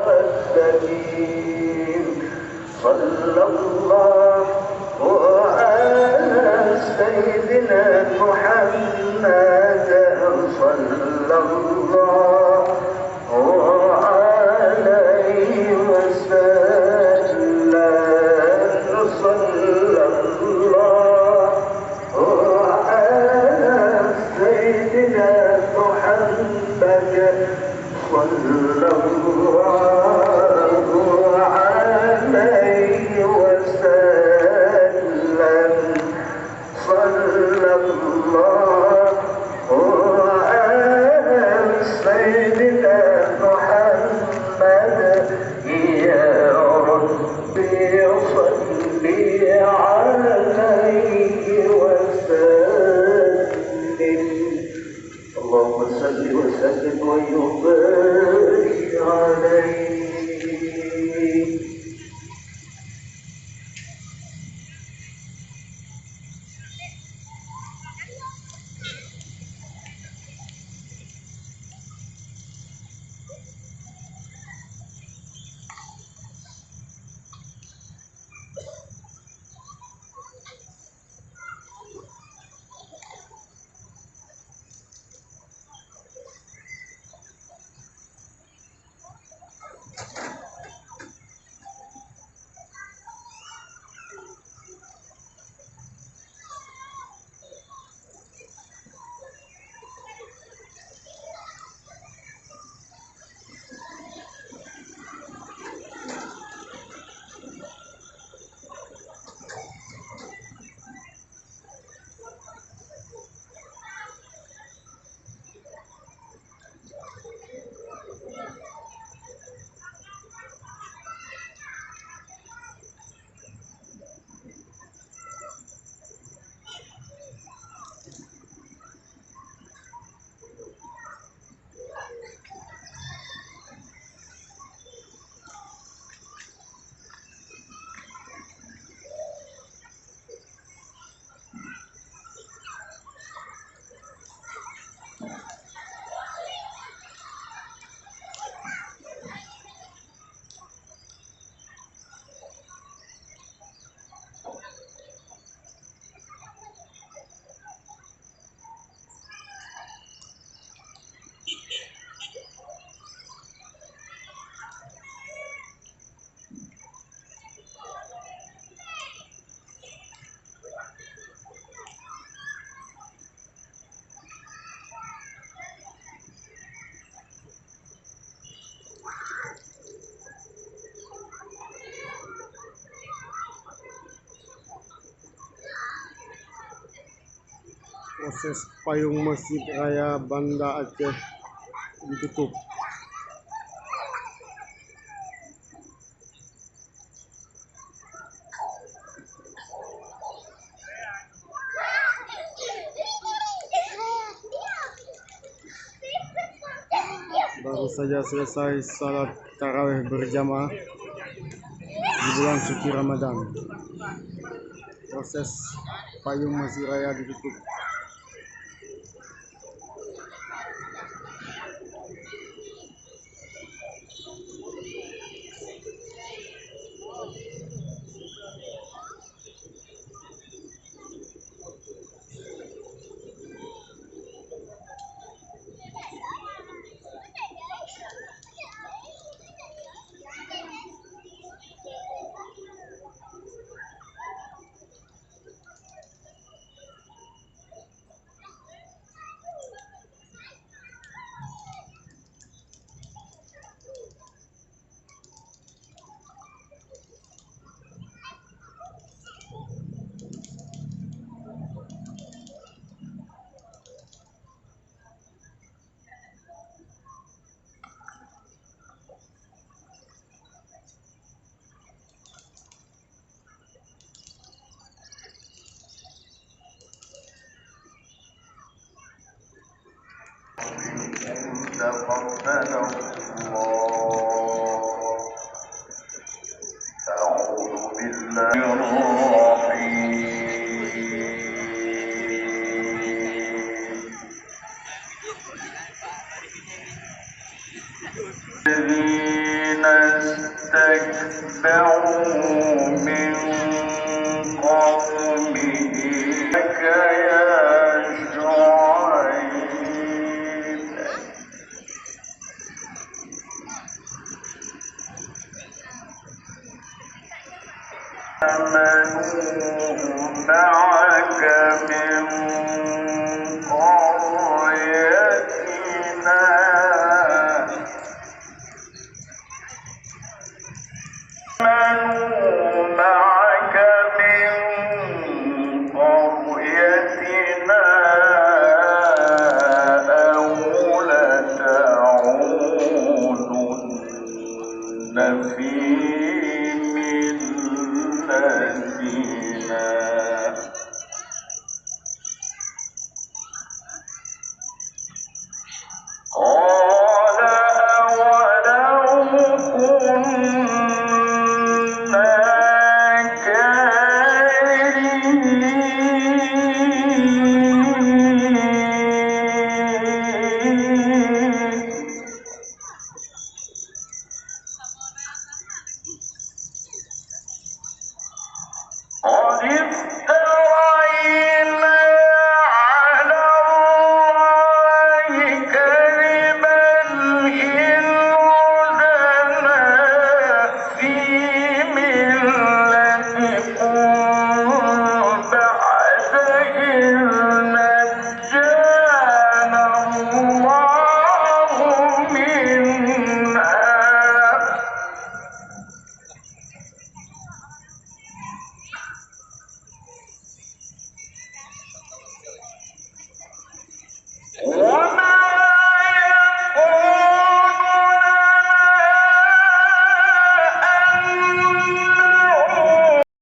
الدين. صلى الله على سيدنا محمد، صلى الله عليه وسلم، صلى الله على سيدنا محمد، صلى الله عليه وسلم، صلى الله على سيدنا محمد. يا ربي صل عليه وسلم. اللهم صل وسلم وبارك عليه. Proses payung Masjid Raya Banda Aceh ditutup. Baru saja selesai salat tarawih berjamaah di bulan suci Ramadan. Proses payung Masjid Raya ditutup. تقبل الله. أعوذ بالله الرحيم. الذين استكبروا من قومه لك يا شعيب آمنوا معك من قريتنا آمنوا معك من قريتنا أو لتعودن في ملتنا